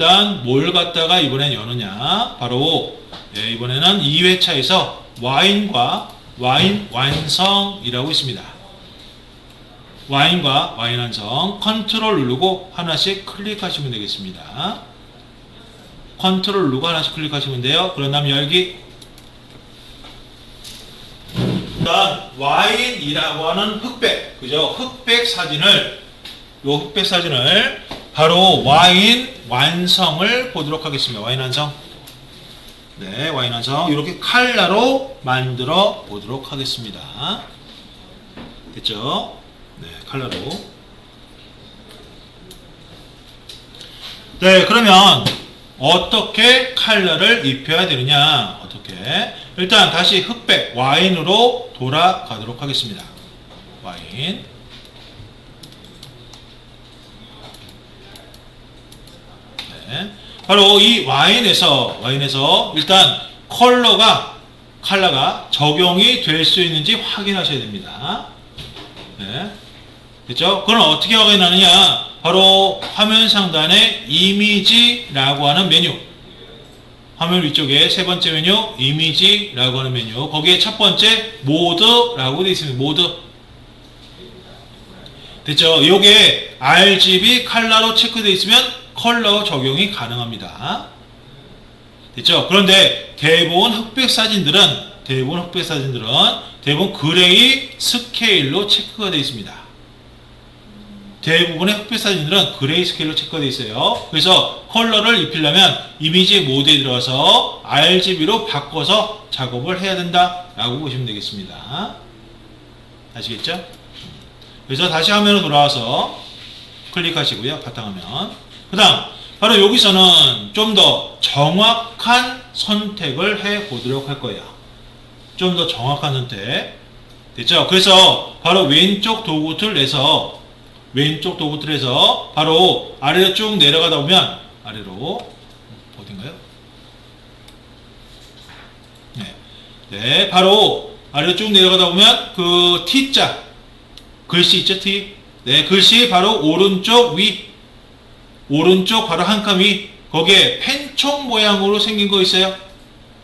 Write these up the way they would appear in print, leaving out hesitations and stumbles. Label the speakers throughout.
Speaker 1: 일단 뭘 갖다가 이번엔 여느냐? 바로 이번에는 2회차에서 와인과 와인 완성이라고 있습니다. 와인과 와인 완성 컨트롤 누르고 하나씩 클릭하시면 되겠습니다. 컨트롤 누르고 하나씩 클릭하시면 돼요. 그런 다음 열기. 일단 와인이라고 하는 흑백, 그죠? 흑백 사진을 바로 와인 완성을 보도록 하겠습니다. 와인 완성. 네, 와인 완성. 이렇게 칼라로 만들어 보도록 하겠습니다. 됐죠? 네, 칼라로. 네, 그러면 어떻게 칼라를 입혀야 되느냐? 어떻게? 일단 다시 흑백 와인으로 돌아가도록 하겠습니다. 와인. 네. 바로 이 와인에서 일단 컬러가 적용이 될 수 있는지 확인하셔야 됩니다. 네. 됐죠? 그럼 어떻게 확인하느냐? 바로 화면 상단에 이미지라고 하는 메뉴. 화면 위쪽에 세 번째 메뉴 이미지라고 하는 메뉴. 거기에 첫 번째 모드라고 되어 있습니다. 모드. 됐죠? 요게 RGB 컬러로 체크되어 있으면 컬러 적용이 가능합니다. 됐죠? 그런데 대부분 흑백 사진들은 대부분 그레이 스케일로 체크가 되어 있습니다. 대부분의 흑백 사진들은 그레이 스케일로 체크가 되어 있어요. 그래서 컬러를 입히려면 이미지 모드에 들어가서 RGB로 바꿔서 작업을 해야 된다라고 보시면 되겠습니다. 아시겠죠? 그래서 다시 화면으로 돌아와서 클릭하시고요. 바탕화면. 그 다음 바로 여기서는 좀 더 정확한 선택을 해 보도록 할 거예요. 좀 더 정확한 선택. 됐죠? 그래서 바로 왼쪽 도구 틀에서 바로 아래로 쭉 내려가다 보면 아래로 어딘가요? 네, 바로 아래로 쭉 내려가다 보면 그 T자 글씨 있죠? T. 네, 글씨 바로 오른쪽 바로 한 칸 위. 거기에 펜총 모양으로 생긴 거 있어요?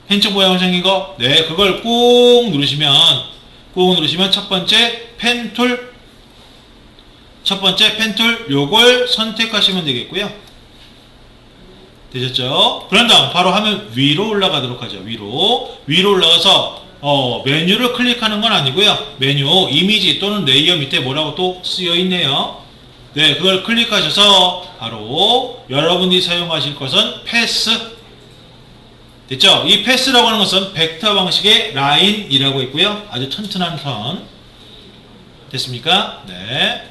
Speaker 1: 펜총 모양으로 생긴 거. 네, 그걸 꾹 누르시면 첫 번째 펜툴 요걸 선택하시면 되겠고요. 되셨죠? 그런 다음 바로 화면 위로 올라가도록 하죠. 위로 올라가서 메뉴를 클릭하는 건 아니고요. 메뉴 이미지 또는 레이어 밑에 뭐라고 또 쓰여 있네요. 네, 그걸 클릭하셔서 바로 여러분이 사용하실 것은 패스. 됐죠? 이 패스라고 하는 것은 벡터 방식의 라인이라고 있고요. 아주 튼튼한 선. 됐습니까? 네.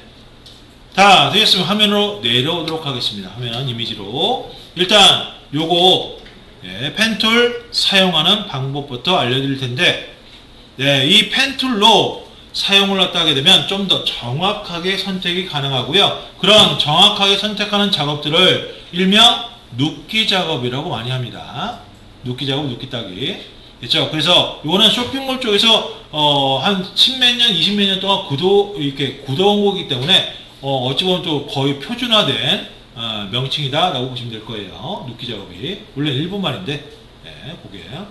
Speaker 1: 다 되셨으면 화면으로 내려오도록 하겠습니다. 화면 이미지로. 일단 요거 펜툴 사용하는 방법부터 알려드릴 텐데, 네, 이 펜툴로 사용을 하게 되면 좀 더 정확하게 선택이 가능하고요. 그런 정확하게 선택하는 작업들을 일명 눕기 작업이라고 많이 합니다. 눕기 작업, 눕기 따기. 그렇죠? 그래서 이거는 쇼핑몰 쪽에서 한 10몇 년, 20몇 년 동안 굳어온 거기 때문에 어찌 보면 또 거의 표준화된 명칭이다라고 보시면 될 거예요. 눕기 작업이. 원래 일본말인데, 네, 그게요.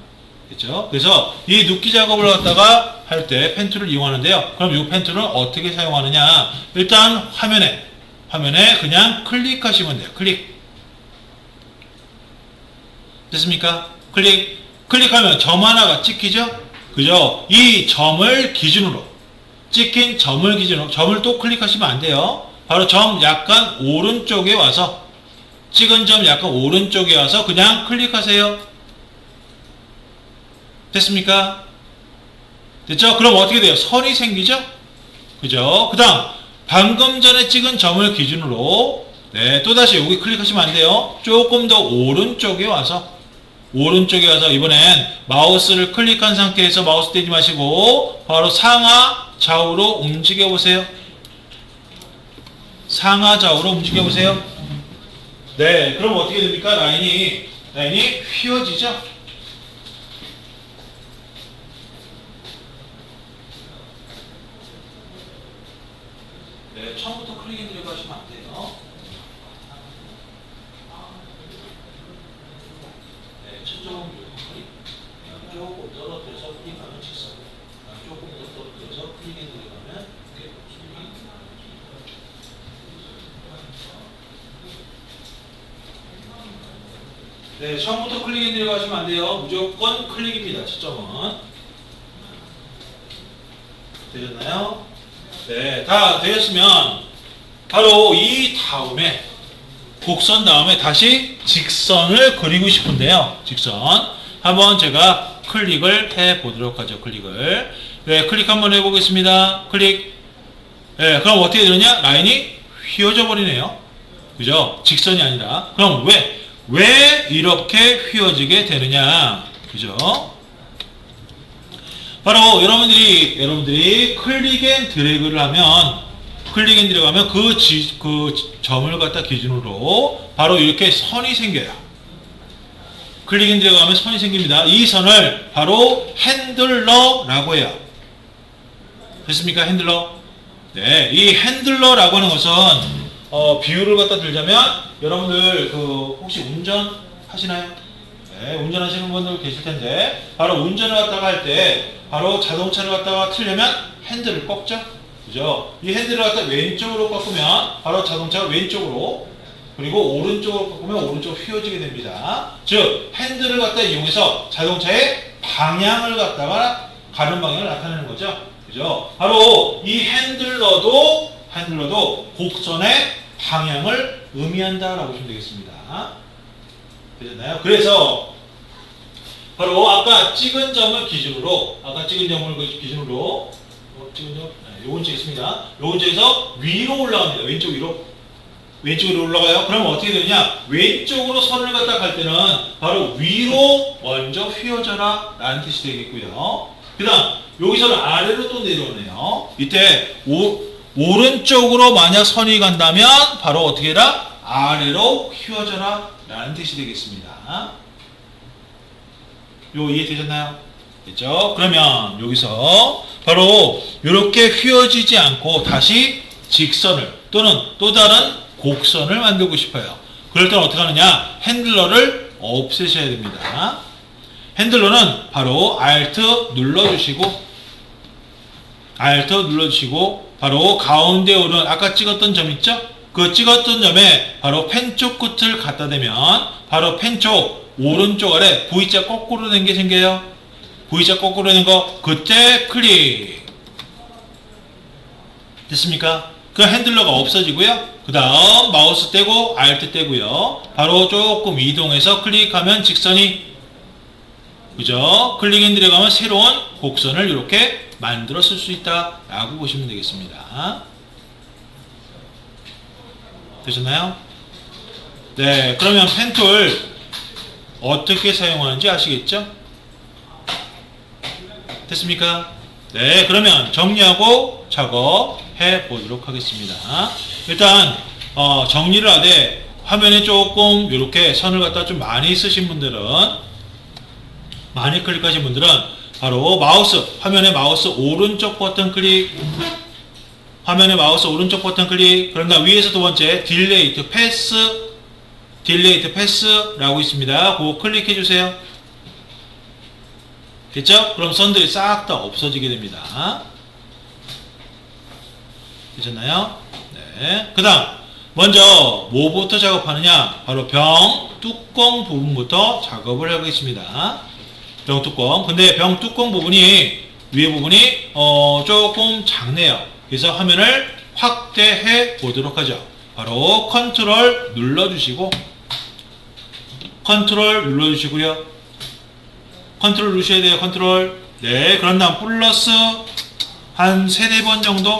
Speaker 1: 그렇죠? 그래서 이 눕기 작업을 갖다가 할 때 펜툴을 이용하는데요. 그럼 이 펜툴은 어떻게 사용하느냐? 일단 화면에 그냥 클릭하시면 돼요. 클릭. 됐습니까? 클릭하면 점 하나가 찍히죠? 그죠? 이 점을 기준으로 찍힌 점을 기준으로 점을 또 클릭하시면 안 돼요. 바로 점 약간 오른쪽에 와서 찍은 점 약간 오른쪽에 와서 그냥 클릭하세요. 됐습니까? 됐죠? 그럼 어떻게 돼요? 선이 생기죠? 그죠? 그 다음 방금 전에 찍은 점을 기준으로 또다시 여기 클릭하시면 안 돼요. 조금 더 오른쪽에 와서 이번엔 마우스를 클릭한 상태에서 마우스 떼지 마시고 바로 상하 좌우로 움직여 보세요. 상하 좌우로 움직여 보세요. 네, 그럼 어떻게 됩니까? 라인이 휘어지죠? 네, 처음부터 클릭 해드리고 하시면 안 돼요. 네, 처음부터 클릭 앤 드래그 하시면 안 돼요. 무조건 클릭입니다. 초점은. 되셨나요? 네, 다 되셨으면 바로 이 다음에 곡선 다음에 다시 직선을 그리고 싶은데요. 직선. 한번 제가 클릭을 해 보도록 하죠. 클릭을. 네, 클릭 한번 해보겠습니다. 클릭. 네, 그럼 어떻게 되느냐? 라인이 휘어져 버리네요. 그죠? 직선이 아니라. 그럼 왜 이렇게 휘어지게 되느냐? 그죠? 바로 여러분들이 클릭 앤 드래그를 하면 그 점을 갖다 기준으로 바로 이렇게 선이 생겨요. 클릭 앤 드래그 하면 선이 생깁니다. 이 선을 바로 핸들러라고 해요. 됐습니까? 핸들러. 네, 이 핸들러라고 하는 것은 비유를 갖다 들자면 여러분들 혹시 운전 하시나요? 네, 운전하시는 분들 계실 텐데 바로 운전을 갖다가 할 때 바로 자동차를 갖다가 틀려면 핸들을 꺾죠. 그죠? 이 핸들을 갖다 왼쪽으로 꺾으면 바로 자동차가 왼쪽으로, 그리고 오른쪽으로 꺾으면 오른쪽으로 휘어지게 됩니다. 즉 핸들을 갖다 이용해서 자동차의 방향을 갖다가 가는 방향을 나타내는 거죠. 그죠? 바로 이 핸들러도 곡선의 방향을 의미한다라고 보시면 되겠습니다. 되셨나요? 그래서 바로 아까 찍은 점을 기준으로 요건 쪽 있습니다. 요건 쪽에서 위로 올라갑니다. 왼쪽으로 올라가요. 그럼 어떻게 되느냐? 왼쪽으로 선을 갖다 갈 때는 바로 위로 먼저 휘어져라 라는 뜻이 되겠고요. 그 다음 여기서는 아래로 또 내려오네요. 이때 오른쪽으로 만약 선이 간다면 바로 어떻게 해라? 아래로 휘어져라 라는 뜻이 되겠습니다. 요 이해되셨나요? 됐죠? 그러면 여기서 바로 이렇게 휘어지지 않고 다시 직선을 또는 또 다른 곡선을 만들고 싶어요. 그럴 때는 어떻게 하느냐? 핸들러를 없애셔야 됩니다. 핸들러는 바로 Alt 눌러주시고 바로 가운데 오른 아까 찍었던 점 있죠? 그 찍었던 점에 바로 펜 쪽 끝을 갖다 대면 바로 펜 쪽 오른쪽 아래 V자 거꾸로 된 게 생겨요. V자 거꾸로 된 거 그때 클릭. 됐습니까? 그 핸들러가 없어지고요. 그 다음 마우스 떼고 Alt 떼고요. 바로 조금 이동해서 클릭하면 직선이, 그죠? 클릭 앤 드래그 하면 새로운 곡선을 이렇게 만들어 쓸 수 있다 라고 보시면 되겠습니다. 되셨나요? 네, 그러면 펜툴 어떻게 사용하는지 아시겠죠? 됐습니까? 네, 그러면 정리하고 작업해 보도록 하겠습니다. 일단 정리를 하되 화면에 조금 이렇게 선을 갖다 좀 많이 쓰신 분들은, 많이 클릭하신 분들은 바로 화면에 마우스 오른쪽 버튼 클릭, 그런가 위에서 두 번째 딜레이트 패스라고 있습니다. 그거 클릭해 주세요. 됐죠? 그럼 선들이 싹 다 없어지게 됩니다. 되셨나요? 네. 그 다음 먼저 뭐부터 작업하느냐? 바로 병 뚜껑 부분부터 작업을 하겠습니다. 병 뚜껑. 근데 병 뚜껑 부분이 위에 부분이 조금 작네요. 그래서 화면을 확대해 보도록 하죠. 바로 컨트롤 눌러주시고요. 컨트롤 누르셔야 돼요. 컨트롤. 네, 그런 다음 플러스 한 3-4번 정도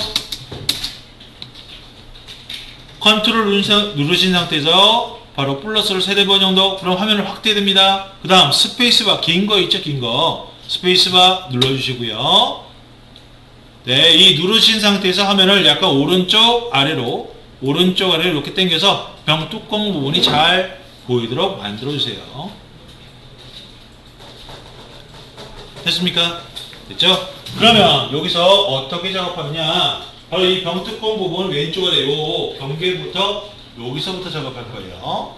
Speaker 1: 컨트롤 누르신 상태에서 바로 플러스를 3-4번 정도, 그럼 화면을 확대됩니다. 그 다음 스페이스바 긴 거 있죠? 긴 거 스페이스바 눌러주시고요. 네, 이 누르신 상태에서 화면을 약간 오른쪽 아래로 이렇게 당겨서 병 뚜껑 부분이 잘 보이도록 만들어주세요. 됐습니까? 됐죠? 그러면 여기서 어떻게 작업하느냐? 바로 이 병 뚜껑 부분 왼쪽 아래 요 경계부터 여기서부터 작업할 거예요.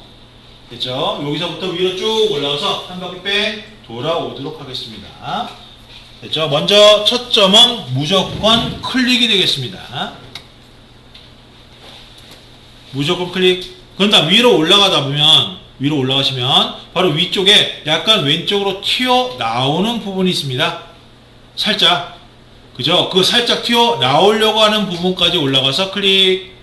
Speaker 1: 됐죠? 여기서부터 위로 쭉 올라가서 한 바퀴 뺑 돌아오도록 하겠습니다. 됐죠? 먼저 첫 점은 무조건 클릭이 되겠습니다. 무조건 클릭. 그런 다음 위로 올라가다 보면 위로 올라가시면 바로 위쪽에 약간 왼쪽으로 튀어나오는 부분이 있습니다. 살짝. 그죠? 그 살짝 튀어나오려고 하는 부분까지 올라가서 클릭.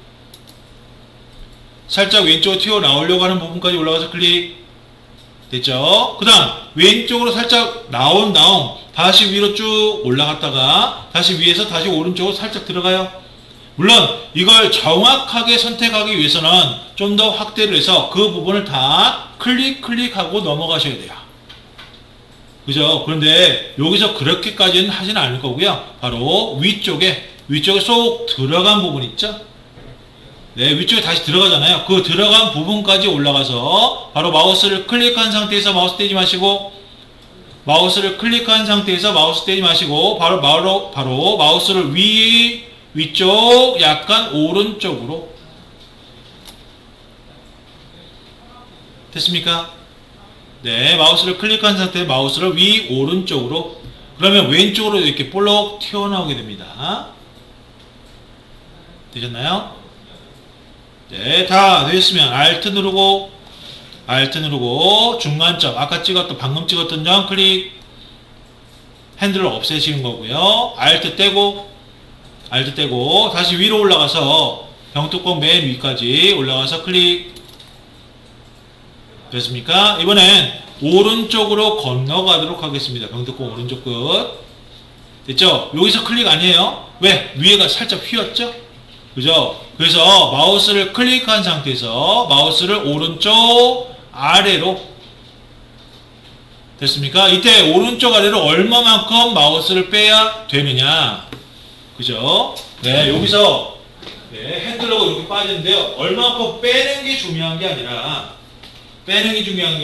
Speaker 1: 살짝 왼쪽으로 튀어나오려고 하는 부분까지 올라가서 클릭. 됐죠? 그 다음 왼쪽으로 살짝 나온 다음 다시 위로 쭉 올라갔다가 다시 위에서 다시 오른쪽으로 살짝 들어가요. 물론 이걸 정확하게 선택하기 위해서는 좀 더 확대를 해서 그 부분을 다 클릭하고 넘어가셔야 돼요. 그죠? 그런데 여기서 그렇게까지는 하지는 않을 거고요. 바로 위쪽에 쏙 들어간 부분 있죠? 네, 위쪽에 다시 들어가잖아요. 그 들어간 부분까지 올라가서 바로 마우스를 클릭한 상태에서 마우스 떼지 마시고 마우스를 클릭한 상태에서 마우스 떼지 마시고 바로 마우스를 위쪽 약간 오른쪽으로 됐습니까? 네, 마우스를 클릭한 상태에 마우스를 오른쪽으로 그러면 왼쪽으로 이렇게 볼록 튀어나오게 됩니다. 되셨나요? 네, 다 되셨으면 Alt 누르고 중간점 아까 방금 찍었던 점 클릭 핸들을 없애시는 거고요. Alt 떼고 다시 위로 올라가서 병뚜껑 맨 위까지 올라가서 클릭. 됐습니까? 이번엔 오른쪽으로 건너가도록 하겠습니다. 병뚜껑 오른쪽 끝. 됐죠? 여기서 클릭 아니에요? 왜? 위에가 살짝 휘었죠? 그죠? 그래서 마우스를 클릭한 상태에서 마우스를 오른쪽 아래로 됐습니까? 이때 오른쪽 아래로 얼마만큼 마우스를 빼야 되느냐? 그죠? 네, 여기서 네, 핸들러가 이렇게 빠지는데요. 얼마만큼 빼는 게 중요한 게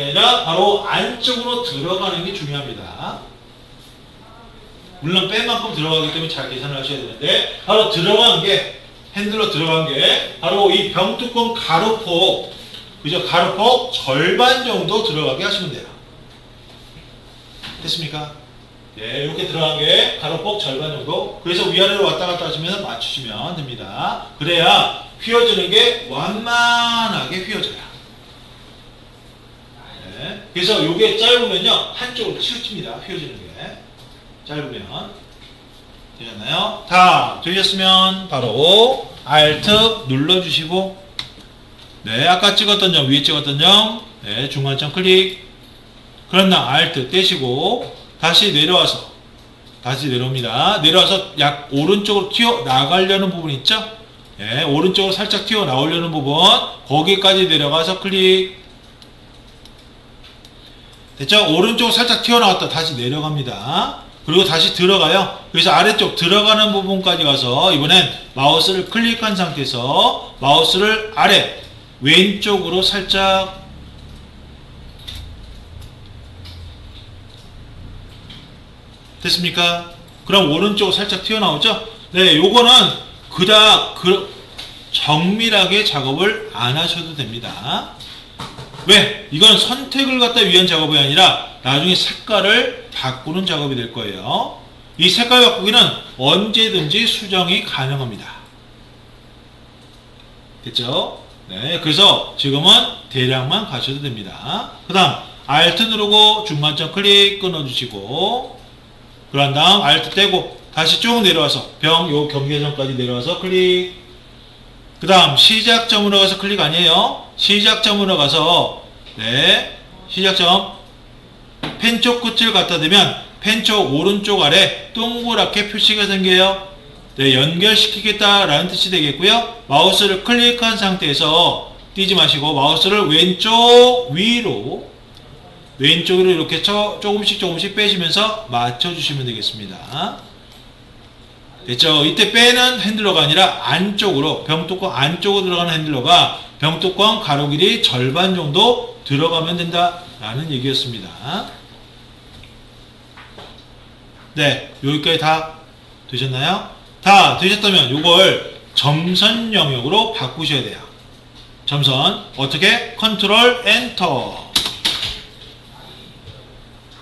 Speaker 1: 아니라 바로 안쪽으로 들어가는 게 중요합니다. 물론 뺀 만큼 들어가기 때문에 잘 계산을 하셔야 되는데 바로 들어간 게 핸들로 들어간 게 바로 이 병뚜껑 가로폭 그죠? 가로폭 절반 정도 들어가게 하시면 돼요. 됐습니까? 네, 이렇게 들어간 게 가로폭 절반 정도. 그래서 위아래로 왔다 갔다 하시면서 맞추시면 됩니다. 그래야 휘어지는 게 완만하게 휘어져요. 네, 그래서 이게 짧으면요 한쪽으로 치우칩니다. 휘어지는 게 짧으면. 되셨나요? 다 되셨으면 바로 Alt 눌러주시고 네, 아까 찍었던 점 위에 찍었던 점 네, 중간점 클릭. 그런 다음 Alt 떼시고 다시 내려옵니다. 내려와서 약 오른쪽으로 튀어나가려는 부분 있죠? 네, 오른쪽으로 살짝 튀어나오려는 부분 거기까지 내려가서 클릭. 됐죠? 오른쪽으로 살짝 튀어나왔다 다시 내려갑니다. 그리고 다시 들어가요. 그래서 아래쪽 들어가는 부분까지 가서 이번엔 마우스를 클릭한 상태에서 마우스를 아래 왼쪽으로 살짝 됐습니까? 그럼 오른쪽으로 살짝 튀어나오죠? 네, 요거는 그닥 정밀하게 작업을 안 하셔도 됩니다. 왜? 이건 선택을 갖다 위한 작업이 아니라 나중에 색깔을 바꾸는 작업이 될 거예요. 이 색깔 바꾸기는 언제든지 수정이 가능합니다. 됐죠? 네, 그래서 지금은 대략만 가셔도 됩니다. 그 다음 Alt 누르고 중간점 클릭 끊어주시고 그런 다음 Alt 떼고 다시 쭉 내려와서 요 경계선까지 내려와서 클릭. 그 다음 시작점으로 가서 클릭 아니에요. 시작점으로 가서 네, 시작점 펜 쪽 끝을 갖다 대면 펜 쪽 오른쪽 아래 동그랗게 표시가 생겨요. 네, 연결시키겠다라는 뜻이 되겠고요. 마우스를 클릭한 상태에서 띄지 마시고 마우스를 왼쪽으로 이렇게 조금씩 빼시면서 맞춰주시면 되겠습니다. 됐죠? 이때 빼는 핸들러가 아니라 안쪽으로 병뚜껑 안쪽으로 들어가는 핸들러가 병뚜껑 가로 길이 절반 정도 들어가면 된다라는 얘기였습니다. 네, 여기까지 다 되셨나요? 다 되셨다면 이걸 점선 영역으로 바꾸셔야 돼요. 점선 어떻게? 컨트롤 엔터.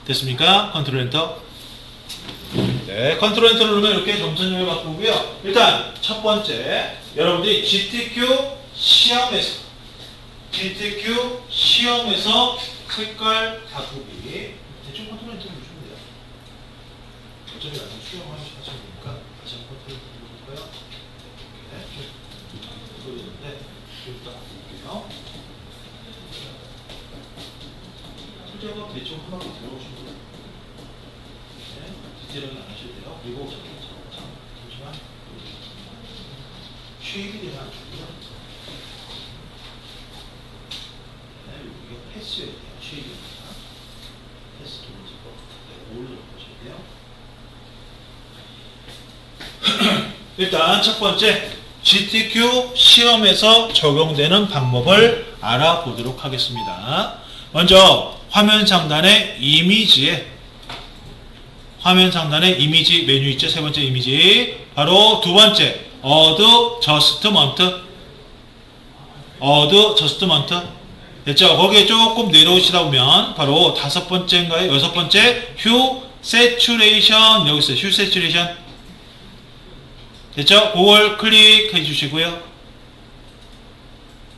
Speaker 1: 됐습니까? 컨트롤 엔터. 네, 컨트롤 엔터를 누르면 이렇게 점선 영역을 바꾸고요. 일단 첫 번째 여러분들이 GTQ 시험에서 GTQ 시험에서 색깔 바꾸기. 대충 컨트롤 엔터 누르시면 돼요. 어차피 나중에 수정하시면 되니까 다시 한번 컨트롤 엔터 누를까요? 이렇게 좀 보이는데 좀 이따 바꿀게요. 소재가 대충 한 바퀴 들어오시면 돼요. 네, 디테일하게 안 하셔도 돼요. 그리고 잠시만 쉐입이 되면 안 좋고요. 네, 여기가 패스여야 돼요. 쉐입입니다. 패스 두 번째 거. 네, 올려 보셔야 돼요. 일단 첫 번째 GTQ 시험에서 적용되는 방법을 알아보도록 하겠습니다. 먼저 화면 상단의 이미지에 이미지 메뉴 있죠? 세 번째 이미지. 바로 두 번째 어드저스트먼트 됐죠? 거기에 조금 내려오시다 보면 바로 다섯 번째인가요? 여섯 번째 휴 세츄레이션 여기 있어요. 휴 세츄레이션 됐죠? 그걸 클릭해 주시고요.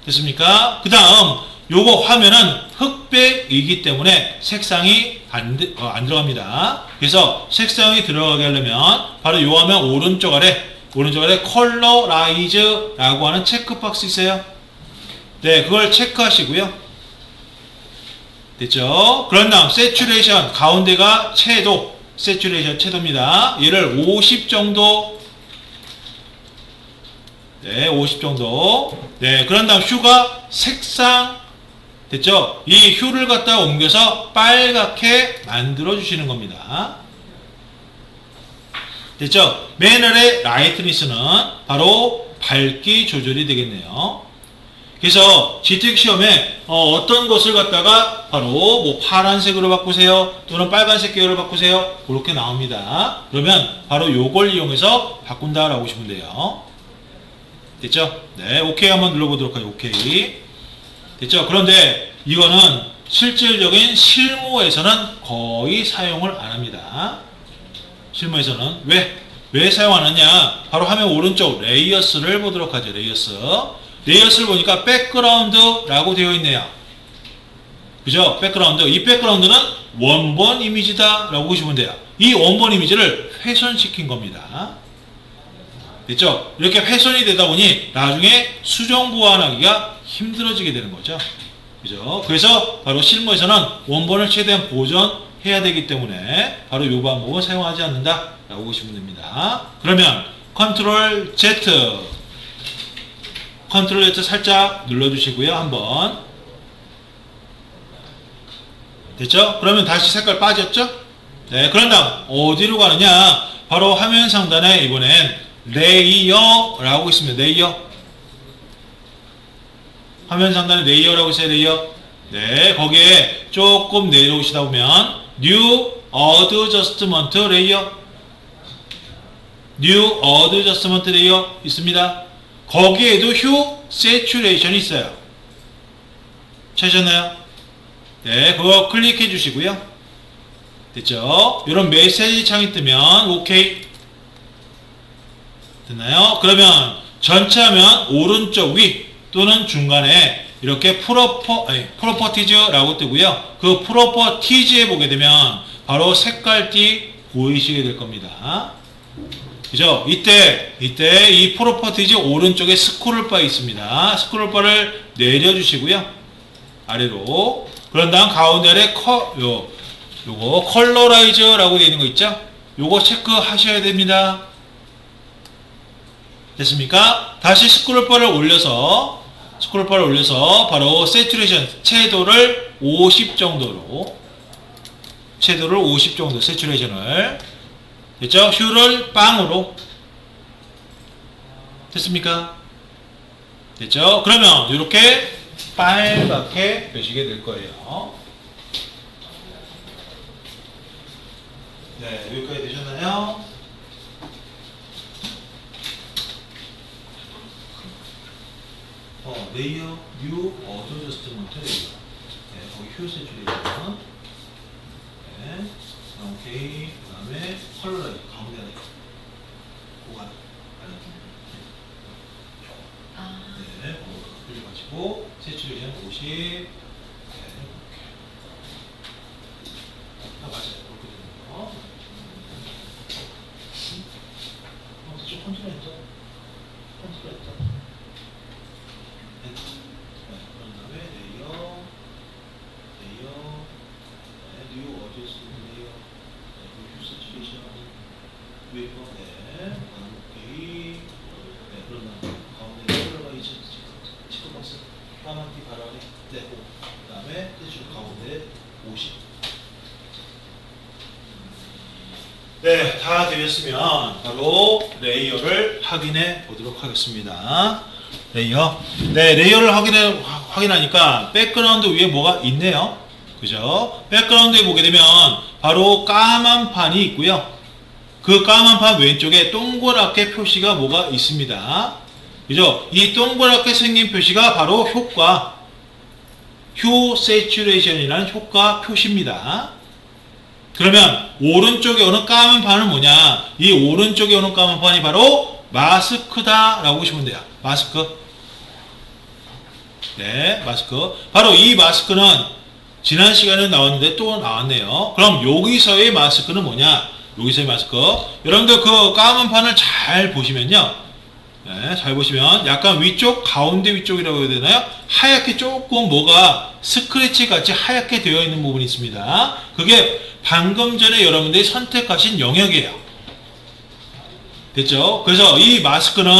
Speaker 1: 됐습니까? 그 다음 요거 화면은 흑백이기 때문에 색상이 안 들어갑니다. 그래서 색상이 들어가게 하려면 바로 요 화면 오른쪽 아래 컬러라이즈라고 하는 체크박스 있어요. 네, 그걸 체크하시고요. 됐죠? 그런 다음 세츄레이션 가운데가 채도입니다. 얘를 50 정도. 네, 50 정도. 네, 그런 다음 휴가 색상 됐죠? 이 휴를 갖다 옮겨서 빨갛게 만들어 주시는 겁니다. 됐죠? 맨 아래 라이트니스는 바로 밝기 조절이 되겠네요. 그래서 GTQ 시험에 어떤 것을 갖다가 바로 뭐 파란색으로 바꾸세요 또는 빨간색 계열을 바꾸세요 그렇게 나옵니다. 그러면 바로 요걸 이용해서 바꾼다라고 보시면 돼요. 됐죠? 네, 오케이 한번 눌러보도록 하죠. 오케이. 됐죠? 그런데 이거는 실질적인 실무에서는 거의 사용을 안 합니다. 실무에서는 왜 사용하느냐? 바로 화면 오른쪽 레이어스를 보도록 하죠. 레이어스를 보니까 백그라운드라고 되어 있네요. 그죠? 백그라운드. 이 백그라운드는 원본 이미지다 라고 보시면 돼요. 이 원본 이미지를 훼손시킨 겁니다. 됐죠? 이렇게 훼손이 되다 보니 나중에 수정 보완하기가 힘들어지게 되는 거죠. 그죠? 그래서 바로 실무에서는 원본을 최대한 보존해야 되기 때문에 바로 이 방법을 사용하지 않는다 라고 보시면 됩니다. 그러면 컨트롤 Z 살짝 눌러주시고요. 한번 됐죠? 그러면 다시 색깔 빠졌죠? 네, 그런 다음 어디로 가느냐? 바로 화면 상단에 이번엔 레이어라고 있습니다. 레이어. 화면 상단에 레이어라고 있어요. 레이어. 네, 거기에 조금 내려오시다 보면 New Adjustment Layer 있습니다. 거기에도 휴 세츄레이션이 있어요. 찾으셨나요? 네, 그거 클릭해 주시고요. 됐죠? 이런 메시지 창이 뜨면 오케이. 됐나요? 그러면 전체 화면 오른쪽 위 또는 중간에 이렇게 프로퍼티즈라고 뜨고요. 그 프로퍼티즈에 보게 되면 바로 색깔띠 보이시게 될 겁니다. 그죠? 이때 이 프로퍼티즈 오른쪽에 스크롤바 있습니다. 스크롤바를 내려주시고요. 아래로. 그런 다음 가운데 아래 요거 컬러라이즈라고 되어 있는 거 있죠? 요거 체크하셔야 됩니다. 됐습니까? 다시 스크롤바를 올려서 바로 세츄레이션 채도를 50 정도 세츄레이션을 됐죠? 휴를 빵으로 됐습니까? 됐죠? 그러면 이렇게 빨갛게 되시게 될 거예요. 네, 여기까지 되셨나요? 레이어, 뉴, 어드저스트먼트 레이어. 네, 거기 휴 세츄레이션. 네, 오케이. 그 다음에 컬러라이트, 가운데 하나. 고간. 네, 그리고 같이. 하시고 세츄레이션 50. 네, 아 맞아요. 그렇게 되는 거. 좀 컨트롤했죠? 컨트롤했죠? 네. 그런 다음에 레이어, 뉴 어디에서 레이어, 뉴 세츄레이션, 웨이퍼, 네, 오케이. 네, 그런 다음에 가운데 컬러가 이제 치크박스 까만 티 바라리, 네, 그 다음에 세츄 가운데 50. 네, 다 되었으면 바로 레이어를 확인해 보도록 하겠습니다. 레이어. 네, 레이어를 확인하니까 백그라운드 위에 뭐가 있네요. 그죠? 백그라운드에 보게 되면 바로 까만 판이 있고요. 그 까만 판 왼쪽에 동그랗게 표시가 뭐가 있습니다. 그죠? 이 동그랗게 생긴 표시가 바로 효과, 휴 세츄레이션이라는 효과 표시입니다. 그러면 오른쪽에 오는 까만 판은 뭐냐? 이 오른쪽에 오는 까만 판이 바로 마스크다 라고 보시면 돼요. 마스크. 네, 마스크. 바로 이 마스크는 지난 시간에 나왔는데 또 나왔네요. 그럼 여기서의 마스크는 뭐냐? 여기서의 마스크. 여러분들 그 까만 판을 잘 보시면요. 네, 잘 보시면 약간 위쪽, 가운데 위쪽이라고 해야 되나요? 하얗게 조금 뭐가 스크래치 같이 하얗게 되어 있는 부분이 있습니다. 그게 방금 전에 여러분들이 선택하신 영역이에요. 됐죠? 그래서 이 마스크는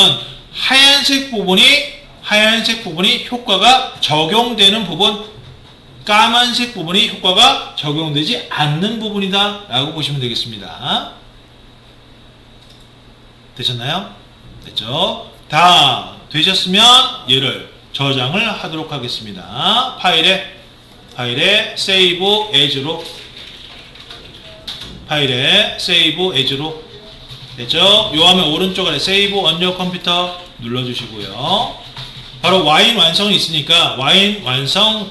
Speaker 1: 하얀색 부분이 효과가 적용되는 부분, 까만색 부분이 효과가 적용되지 않는 부분이다 라고 보시면 되겠습니다. 되셨나요? 됐죠? 다 되셨으면 얘를 저장을 하도록 하겠습니다. 파일에 save as로 됐죠? 요 화면 오른쪽 아래 save on your computer 눌러주시고요. 바로 와인 완성이 있으니까 와인 완성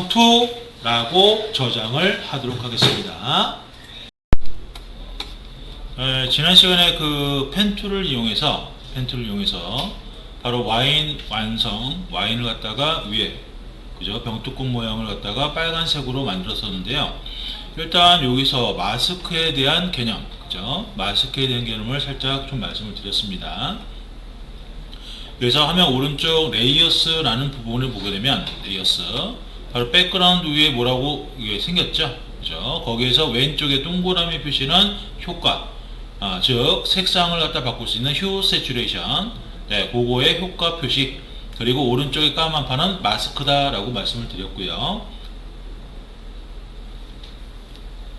Speaker 1: 2라고 저장을 하도록 하겠습니다. 지난 시간에 그 펜툴을 이용해서 바로 와인 완성, 와인을 갖다가 위에 그죠? 병뚜껑 모양을 갖다가 빨간색으로 만들었었는데요. 일단 여기서 마스크에 대한 개념, 그죠? 마스크에 대한 개념을 살짝 좀 말씀을 드렸습니다. 그래서 화면 오른쪽 레이어스라는 부분을 보게 되면 레이어스, 바로 백그라운드 위에 뭐라고 이게 생겼죠? 그죠? 거기에서 왼쪽에 동그라미 표시는 효과, 즉 색상을 갖다 바꿀 수 있는 휴 세츄레이션, 네, 그거의 효과 표시. 그리고 오른쪽에 까만 판은 마스크다 라고 말씀을 드렸고요.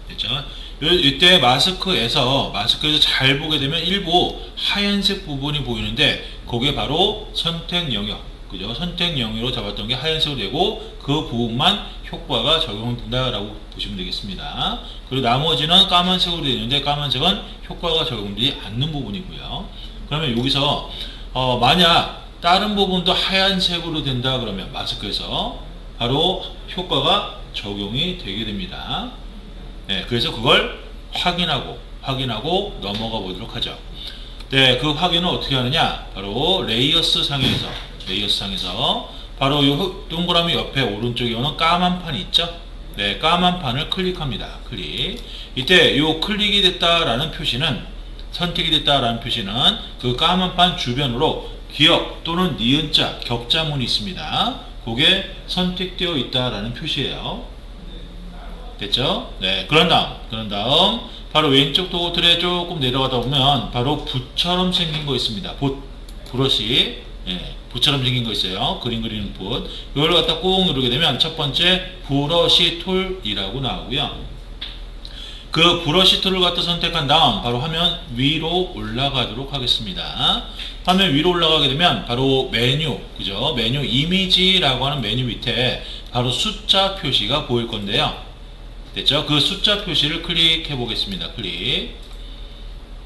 Speaker 1: 됐죠? 이때 마스크에서 잘 보게 되면 일부 하얀색 부분이 보이는데 그게 바로 선택 영역, 그죠? 선택 영역으로 잡았던 게 하얀색으로 되고 그 부분만 효과가 적용된다 라고 보시면 되겠습니다. 그리고 나머지는 까만색으로 되어 있는데 까만색은 효과가 적용되지 않는 부분이고요. 그러면 여기서 만약 다른 부분도 하얀색으로 된다 그러면 마스크에서 바로 효과가 적용이 되게 됩니다. 네, 그래서 그걸 확인하고 넘어가 보도록 하죠. 네, 그 확인은 어떻게 하느냐? 바로 레이어스 상에서 바로 이 동그라미 옆에 오른쪽에 오는 까만 판이 있죠? 네, 까만 판을 클릭합니다. 클릭. 이때 이 클릭이 됐다라는 표시는, 선택이 됐다라는 표시는 그 까만 판 주변으로 기역 또는 니은자, 격자문이 있습니다. 그게 선택되어 있다라는 표시예요. 됐죠? 네, 그런 다음 바로 왼쪽 도구틀에 조금 내려가다 보면 바로 붓처럼 생긴 거 있습니다. 브러쉬, 예, 붓처럼 생긴 거 있어요. 그림 그리는 붓. 이걸 갖다 꾹 누르게 되면 첫 번째 브러쉬 툴이라고 나오고요. 그 브러쉬 툴을 갖다 선택한 다음 바로 화면 위로 올라가도록 하겠습니다. 화면 위로 올라가게 되면 바로 메뉴, 그죠? 메뉴 이미지라고 하는 메뉴 밑에 바로 숫자 표시가 보일 건데요. 됐죠? 그 숫자 표시를 클릭해 보겠습니다. 클릭.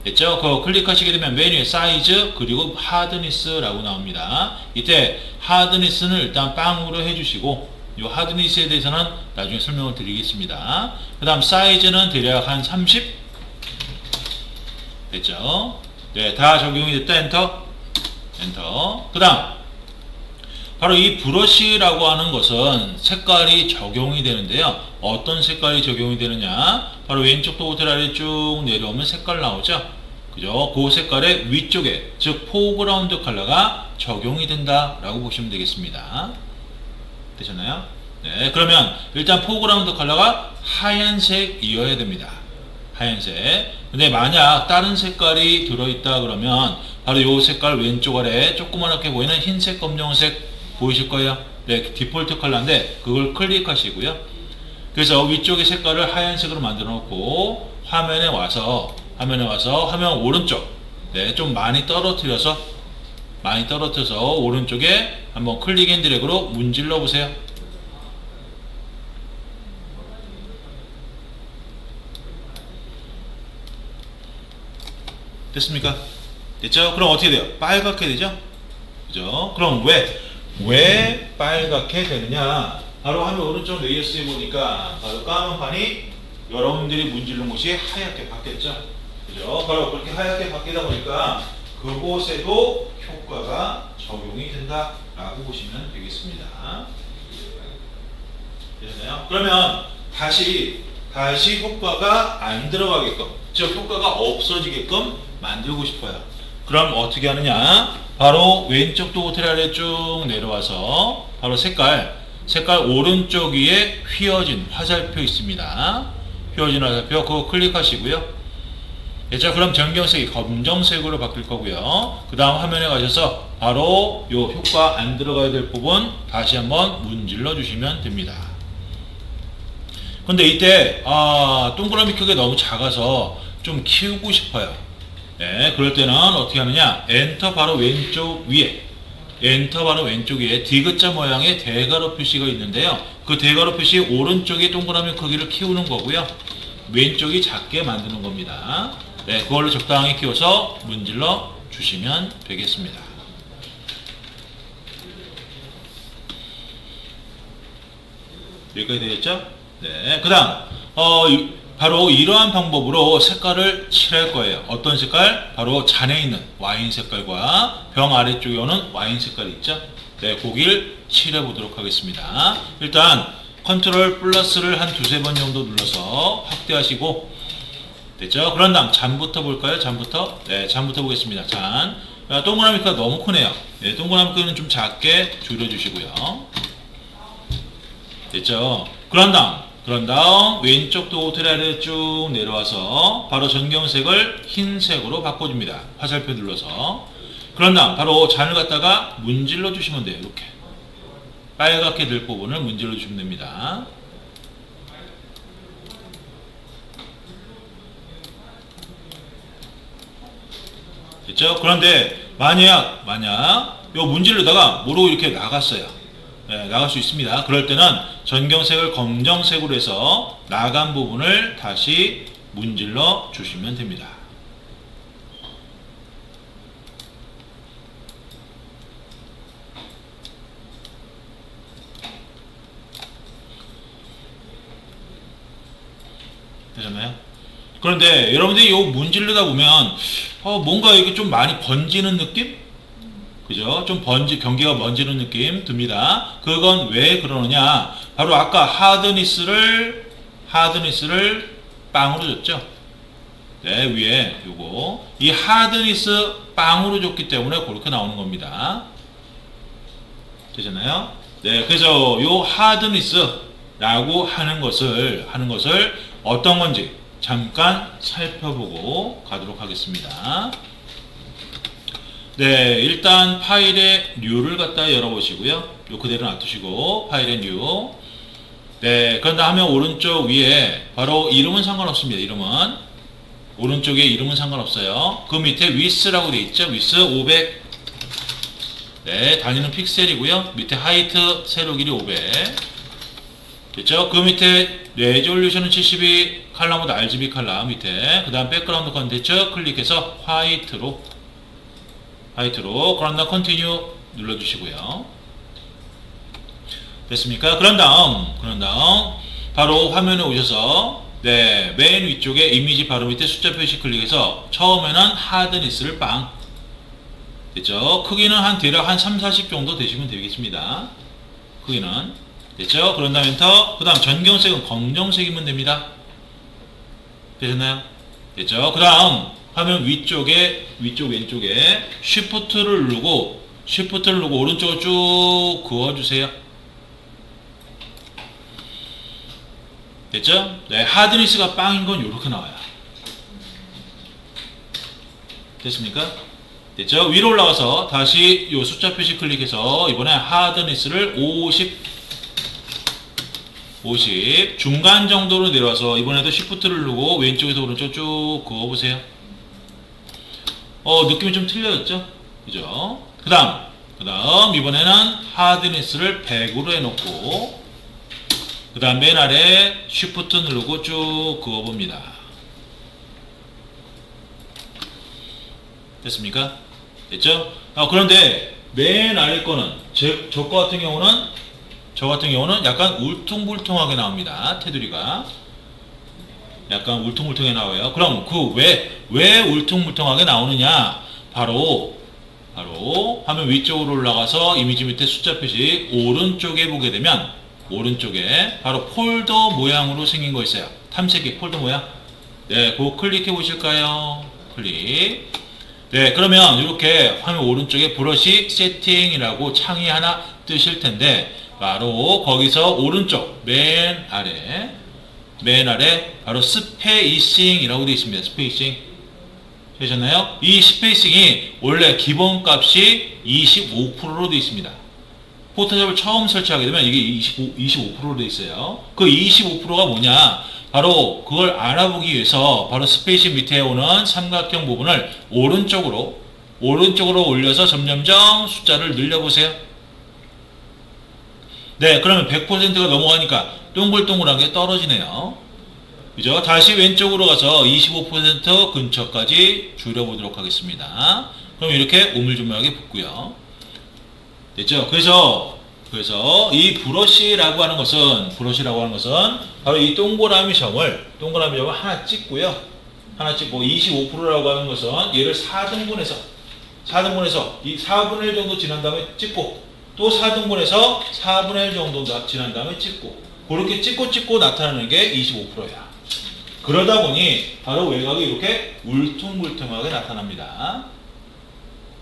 Speaker 1: 됐죠? 그거 클릭하시게 되면 메뉴의 사이즈 그리고 하드니스라고 나옵니다. 이때 하드니스는 일단 빵으로 해주시고 이 하드니스에 대해서는 나중에 설명을 드리겠습니다. 그 다음 사이즈는 대략 한 30. 됐죠? 네, 다 적용이 됐다. 엔터. 엔터. 그 다음 바로 이 브러쉬라고 하는 것은 색깔이 적용이 되는데요. 어떤 색깔이 적용이 되느냐? 바로 왼쪽도 호텔 아래 쭉 내려오면 색깔 나오죠. 그죠? 그 색깔의 위쪽에, 즉 포그라운드 컬러가 적용이 된다라고 보시면 되겠습니다. 되셨나요? 네, 그러면 일단 포그라운드 컬러가 하얀색이어야 됩니다. 하얀색. 근데 만약 다른 색깔이 들어있다 그러면 바로 이 색깔 왼쪽 아래 조그맣게 보이는 흰색, 검정색 보이실 거예요. 네, 디폴트 컬러인데 그걸 클릭하시고요. 그래서 위쪽의 색깔을 하얀색으로 만들어 놓고 화면에 와서 화면 오른쪽, 네, 좀 많이 떨어뜨려서 오른쪽에 한번 클릭 앤 드래그로 문질러 보세요. 됐습니까? 됐죠? 그럼 어떻게 돼요? 빨갛게 되죠? 그죠? 그럼 왜 빨갛게 되느냐? 바로 화면 오른쪽 레이어스에 보니까 바로 까만 판이 여러분들이 문지른 곳이 하얗게 바뀌었죠? 그죠? 바로 그렇게 하얗게 바뀌다 보니까 그곳에도 효과가 적용이 된다라고 보시면 되겠습니다. 되셨나요? 그러면 다시 효과가 안 들어가게끔, 즉 효과가 없어지게끔 만들고 싶어요. 그럼 어떻게 하느냐? 바로 왼쪽도 호텔 아래 쭉 내려와서 바로 색깔 오른쪽 위에 휘어진 화살표 있습니다. 휘어진 화살표 그거 클릭하시고요. 자, 그럼 전경색이 검정색으로 바뀔 거고요. 그 다음 화면에 가셔서 바로 요 효과 안 들어가야 될 부분 다시 한번 문질러 주시면 됩니다. 근데 이때 동그라미 크기가 너무 작아서 좀 키우고 싶어요. 네, 그럴 때는 어떻게 하느냐? 엔터 바로 왼쪽 위에 디귿자 모양의 대괄호 표시가 있는데요. 그 대괄호 표시 오른쪽에 동그라미 크기를 키우는 거고요. 왼쪽이 작게 만드는 겁니다. 네, 그걸로 적당히 키워서 문질러 주시면 되겠습니다. 여기까지 되겠죠? 네, 그 다음 바로 이러한 방법으로 색깔을 칠할 거예요. 어떤 색깔? 바로 잔에 있는 와인 색깔과 병 아래쪽에 오는 와인 색깔 있죠? 네, 거기를 칠해 보도록 하겠습니다. 일단 컨트롤 플러스를 한 두세 번 정도 눌러서 확대하시고, 됐죠? 그런 다음 잔부터 볼까요? 네, 잔부터 보겠습니다. 잔. 동그라미 크기가 너무 크네요. 네, 동그라미 크기는 좀 작게 줄여주시고요. 됐죠? 그런 다음 왼쪽도 호텔 아래 쭉 내려와서 바로 전경색을 흰색으로 바꿔줍니다. 화살표 눌러서. 그런 다음 바로 잔을 갖다가 문질러 주시면 돼요. 이렇게 빨갛게 될 부분을 문질러 주시면 됩니다. 됐죠? 그런데 만약 요 문질러다가 모르고 이렇게 나갔어요. 네, 나갈 수 있습니다. 그럴 때는 전경색을 검정색으로 해서 나간 부분을 다시 문질러 주시면 됩니다. 되셨나요? 그런데 여러분들이 요 문질르다 보면 뭔가 이게 좀 많이 번지는 느낌? 그죠? 좀 경계가 번지는 느낌 듭니다. 그건 왜 그러느냐? 바로 아까 하드니스를 빵으로 줬죠? 네, 위에 요거. 이 하드니스 빵으로 줬기 때문에 그렇게 나오는 겁니다. 되셨나요? 네, 그래서 요 하드니스라고 하는 것을 어떤 건지 잠깐 살펴보고 가도록 하겠습니다. 네, 일단 파일의 뉴를 갖다 열어보시고요. 요 그대로 놔두시고 파일의 뉴. 네, 그런다 하면 오른쪽 위에 바로 이름은 상관없습니다. 이름은 오른쪽에 이름은 상관없어요. 그 밑에 width라고 되어 있죠. width 500. 네, 단위는 픽셀이고요. 밑에 하이트 세로 길이 500. 됐죠? 그 밑에 레졸루션은 72, 칼라 모드 RGB 칼라 밑에, 그 다음 백그라운드 컨텐츠 클릭해서 화이트로 그런 다음 컨티뉴 눌러주시고요. 됐습니까? 그런 다음 바로 화면에 오셔서 네, 맨 위쪽에 이미지 바로 밑에 숫자 표시 클릭해서 처음에는 하드니스를 빵, 됐죠? 크기는 한 대략 한 3, 40 정도 되시면 되겠습니다. 크기는. 됐죠? 그런 다음에 엔터. 그 다음 전경색은 검정색이면 됩니다. 되셨나요? 됐죠? 그 다음 화면 위쪽에, 왼쪽에 Shift를 누르고 오른쪽으로 쭉 그어주세요. 됐죠? 네, 하드니스가 빵인 건 이렇게 나와요. 됐습니까? 됐죠? 위로 올라가서 다시 이 숫자 표시 클릭해서 이번에 하드니스를 50 중간 정도로 내려와서 이번에도 Shift를 누르고 왼쪽에서 오른쪽 쭉 그어보세요. 느낌이 좀 틀려졌죠? 그죠? 그 다음 이번에는 하드니스를 100으로 해놓고 그 다음 맨 아래 Shift 누르고 쭉 그어봅니다. 됐습니까? 됐죠? 그런데 맨 아래 거는 저 같은 경우는 약간 울퉁불퉁하게 나옵니다. 테두리가 약간 울퉁불퉁하게 나와요. 그럼 왜 울퉁불퉁하게 나오느냐? 바로 화면 위쪽으로 올라가서 이미지 밑에 숫자 표시 오른쪽에 보게 되면 오른쪽에 바로 폴더 모양으로 생긴 거 있어요. 탐색기 폴더 모양. 네, 그거 클릭해 보실까요? 클릭. 네, 그러면 이렇게 화면 오른쪽에 브러쉬 세팅이라고 창이 하나 뜨실 텐데 바로 거기서 오른쪽 맨 아래 바로 스페이싱이라고 되어 있습니다. 스페이싱 되셨나요? 이 스페이싱이 원래 기본값이 25%로 되어 있습니다. 포토샵을 처음 설치하게 되면 이게 25%로 되어 있어요. 그 25%가 뭐냐? 바로 그걸 알아보기 위해서 바로 스페이싱 밑에 오는 삼각형 부분을 오른쪽으로 올려서 점점점 숫자를 늘려보세요. 네, 그러면 100%가 넘어가니까 동글동글한 게 떨어지네요. 그죠? 다시 왼쪽으로 가서 25% 근처까지 줄여보도록 하겠습니다. 그럼 이렇게 오물조물하게 붙고요. 됐죠? 그래서 이 브러쉬라고 하는 것은 바로 이 동그라미 점을 하나 찍고요. 하나 찍고 25%라고 하는 것은 얘를 4등분해서 이 4분의 1 정도 지난 다음에 찍고 또 4등분해서 4분의 1 정도 지난 다음에 찍고 그렇게 찍고 나타나는 게 25%야. 그러다 보니 바로 외곽이 이렇게 울퉁불퉁하게 나타납니다.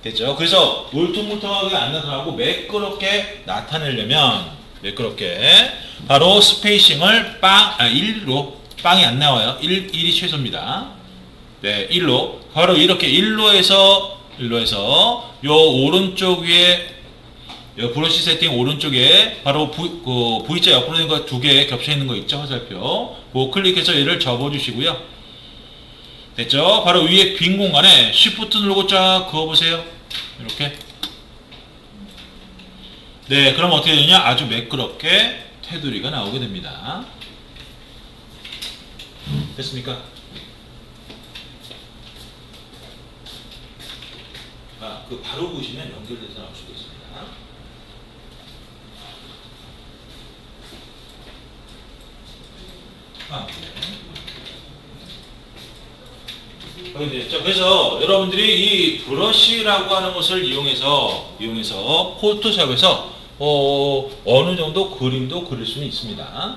Speaker 1: 됐죠? 그래서 울퉁불퉁하게 안 나타나고 매끄럽게 나타내려면 바로 스페이싱을 1로 빵이 안 나와요. 1이 최소입니다. 네, 1로 바로 이렇게 1로 해서 요 오른쪽 위에 브러쉬 세팅 오른쪽에 바로 V자 옆으로 된 거 두 개 겹쳐 있는 거 있죠? 화살표. 그거 클릭해서 얘를 접어 주시고요. 됐죠? 바로 위에 빈 공간에 Shift 누르고 쫙 그어보세요. 이렇게. 네, 그럼 어떻게 되냐? 아주 매끄럽게 테두리가 나오게 됩니다. 됐습니까? 바로 보시면 연결돼서 나올 수도 있습니다. 그래서 여러분들이 이 브러쉬라고 하는 것을 이용해서 포토샵에서 어느 정도 그림도 그릴 수는 있습니다.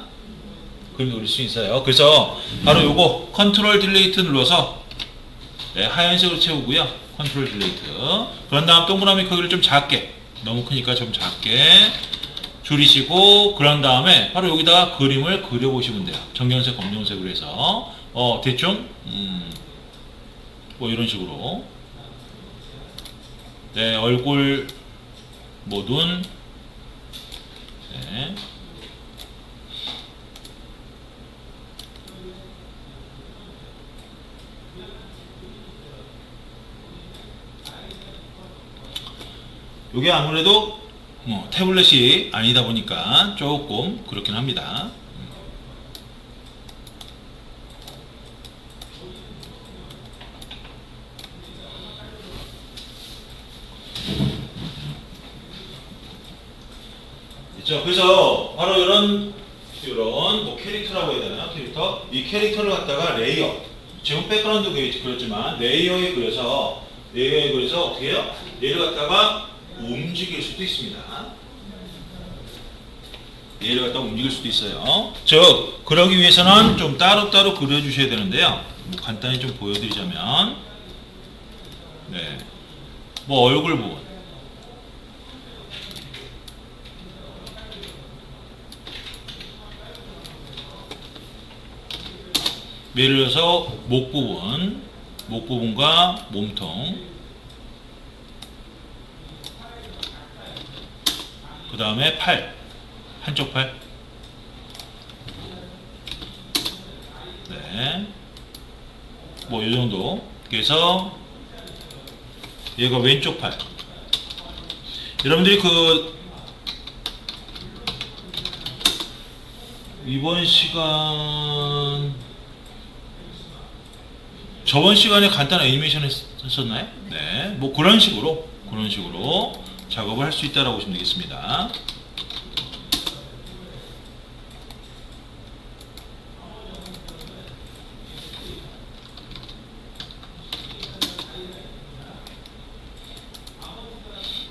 Speaker 1: 그림도 그릴 수 있어요. 그래서 바로 요거 컨트롤 딜레이트 눌러서 네, 하얀색으로 채우고요. 컨트롤 딜레이트. 그런 다음 동그라미 크기를 좀 작게, 너무 크니까 좀 작게 줄이시고 그런 다음에 바로 여기다가 그림을 그려보시면 돼요. 정경색, 검정색으로 해서 대충 뭐 이런 식으로 네, 얼굴 눈 네. 요게 아무래도 태블릿이 아니다 보니까 조금 그렇긴 합니다. 그렇죠? 그래서 바로 이런 뭐 캐릭터라고 해야 되나요? 이 캐릭터를 갖다가 레이어, 지금 백그라운드 그렸지만 레이어에 그려서 그래서 어떻게 해요? 얘를 갖다가 움직일 수도 있습니다. 얘를 갖다가 움직일 수도 있어요. 즉 그러기 위해서는 좀 따로따로 그려주셔야 되는데요. 뭐 간단히 좀 보여드리자면 뭐 얼굴 부분, 예를 들어서 목 부분과 몸통, 그 다음에 팔, 한쪽 팔, 뭐 이 정도. 그래서 얘가 왼쪽 팔. 여러분들이 이번 시간 저번 시간에 간단한 애니메이션 했었나요? 뭐 그런 식으로 작업을 할 수 있다라고 보시면 되겠습니다.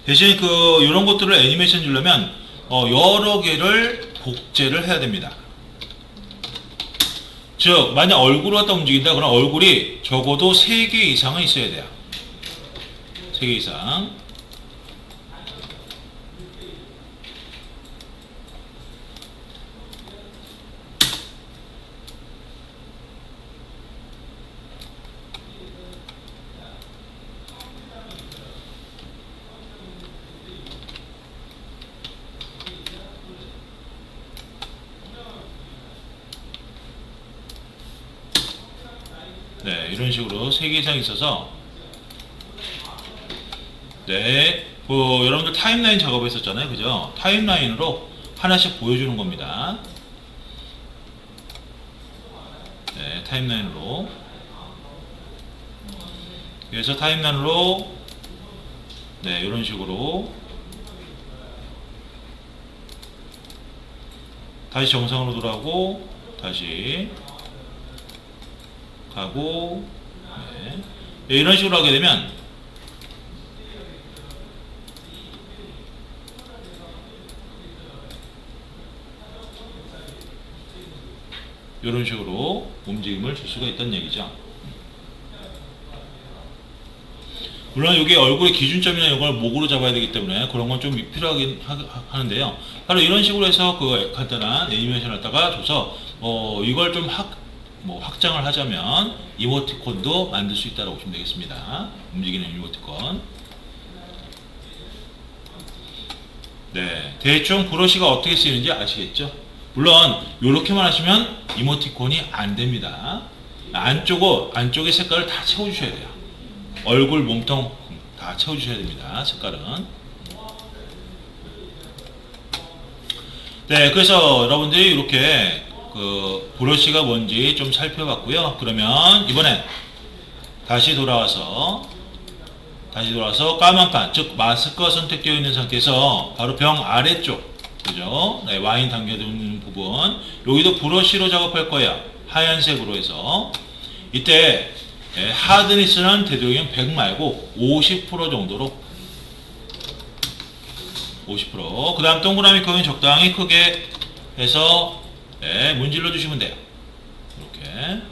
Speaker 1: 대신 이런 것들을 애니메이션 주려면 여러 개를 복제를 해야 됩니다. 즉 만약 얼굴을 갖다 움직인다 그럼 얼굴이 적어도 3개 이상은 있어야 돼요. 3개 이상. 이런 식으로 3개 이상 있어서 여러분들 타임라인 작업했었잖아요. 그죠? 타임라인으로 하나씩 보여주는 겁니다. 타임라인으로. 그래서 타임라인으로 이런 식으로 다시 정상으로 돌아오고 다시 가고 이런 식으로 하게 되면 이런 식으로 움직임을 줄 수가 있다는 얘기죠. 물론 이게 얼굴의 기준점이나 이런 걸 목으로 잡아야 되기 때문에 그런 건 좀 필요하긴 하는데요. 바로 이런 식으로 해서 간단한 애니메이션을 갖다가 줘서 이걸 좀 확장을 하자면 이모티콘도 만들 수 있다고 보시면 되겠습니다. 움직이는 이모티콘. 대충 브러쉬가 어떻게 쓰이는지 아시겠죠? 물론 이렇게만 하시면 이모티콘이 안 됩니다. 안쪽에 색깔을 다 채워주셔야 돼요. 얼굴, 몸통 다 채워주셔야 됩니다. 색깔은. 그래서 여러분들이 이렇게 브러쉬가 뭔지 좀 살펴봤고요. 그러면 이번엔 다시 돌아와서 까만 판, 즉 마스크가 선택되어 있는 상태에서 바로 병 아래쪽, 그죠? 와인 담겨있는 부분, 여기도 브러쉬로 작업할 거예요. 하얀색으로 해서. 이때 하드니스는 되도록이면 100 말고 50% 정도로 50%. 그 다음 동그라미 크기는 적당히 크게 해서 문질러 주시면 돼요. 이렇게.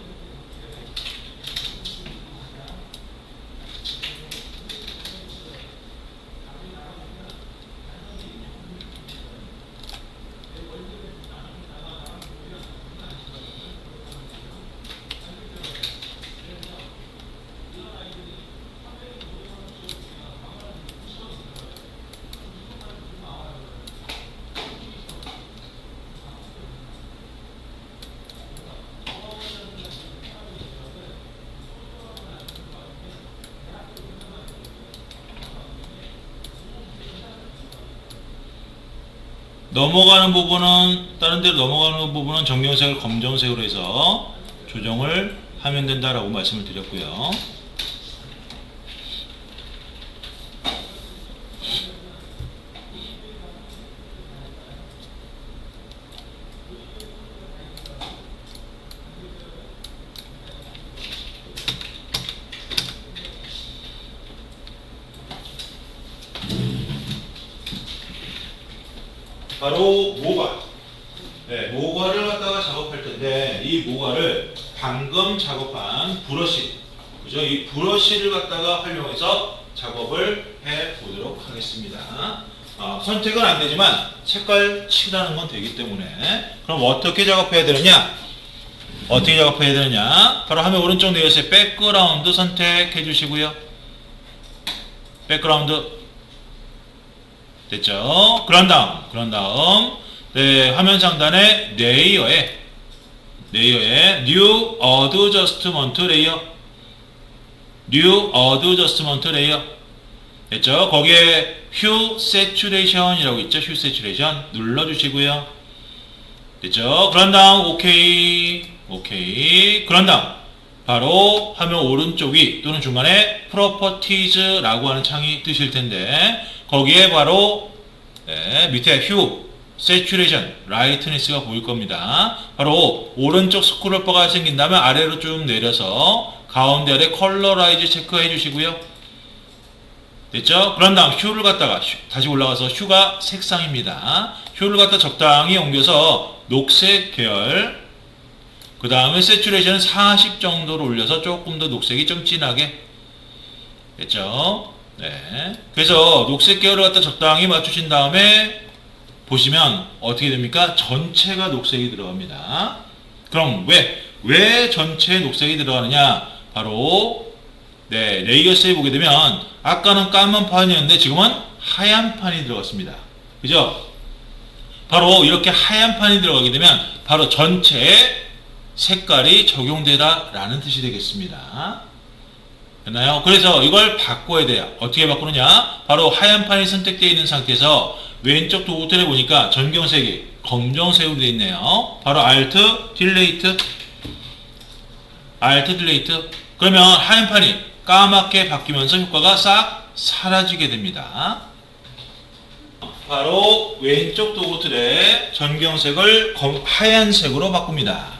Speaker 1: 다른 데로 넘어가는 부분은 정경색을 검정색으로 해서 조정을 하면 된다라고 말씀을 드렸고요. 바로 모가. 네, 모가를 갖다가 작업할 텐데 이 모가를 방금 작업한 브러쉬, 그죠? 이 브러쉬를 갖다가 활용해서 작업을 해 보도록 하겠습니다. 선택은 안 되지만 색깔 칠하는 건 되기 때문에 그럼 어떻게 작업해야 되느냐? 어떻게 작업해야 되느냐? 바로 화면 오른쪽 내에서 백그라운드 선택해 주시고요. 백그라운드 됐죠? 그런 다음 네, 화면 상단에 레이어에 New Adjustment Layer New Adjustment Layer 됐죠? 거기에 Hue Saturation이라고 있죠? Hue Saturation 눌러주시고요. 됐죠? 그런 다음 오케이 그런 다음 바로 화면 오른쪽 위 또는 중간에 Properties라고 하는 창이 뜨실 텐데 거기에 바로 네, 밑에 Hue, Saturation, Lightness가 보일 겁니다. 바로 오른쪽 스크롤바가 생긴 다음에 아래로 쭉 내려서 가운데 아래 컬러라이즈 체크해 주시고요. 됐죠? 그런 다음 휴를 갖다가 다시 올라가서 휴가 색상입니다. 휴를 갖다 적당히 옮겨서 녹색 계열 그 다음에 세츄레이션은 40 정도로 올려서 조금 더 녹색이 좀 진하게 됐죠? 네. 그래서 녹색 계열을 갖다 적당히 맞추신 다음에 보시면 어떻게 됩니까? 전체가 녹색이 들어갑니다. 그럼 왜 전체에 녹색이 들어가느냐? 바로 네, 레이어스에 보게 되면 아까는 까만 판이었는데 지금은 하얀 판이 들어갔습니다. 그죠? 바로 이렇게 하얀 판이 들어가게 되면 바로 전체에 색깔이 적용되다 라는 뜻이 되겠습니다. 됐나요? 그래서 이걸 바꿔야 돼요. 어떻게 바꾸느냐? 바로 하얀 판이 선택되어 있는 상태에서 왼쪽 도구틀에 보니까 전경색이 검정색으로 되어 있네요. 바로 Alt Delete 그러면 하얀 판이 까맣게 바뀌면서 효과가 싹 사라지게 됩니다. 바로 왼쪽 도구틀에 전경색을 하얀색으로 바꿉니다.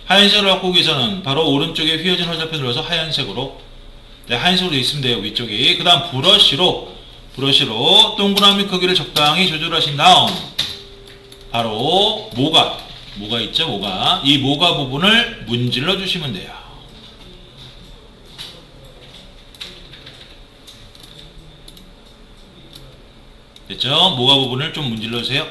Speaker 1: 하얀색으로 바꾸기 위해서는 바로 오른쪽에 휘어진 화살표 눌러서 하얀색으로 네, 하얀색으로 되어 있으면 돼요. 위쪽이. 그 다음 브러쉬로 동그라미 크기를 적당히 조절하신 다음 바로 모가 있죠? 이 모가 부분을 문질러 주시면 돼요. 됐죠? 모가 부분을 좀 문질러 주세요.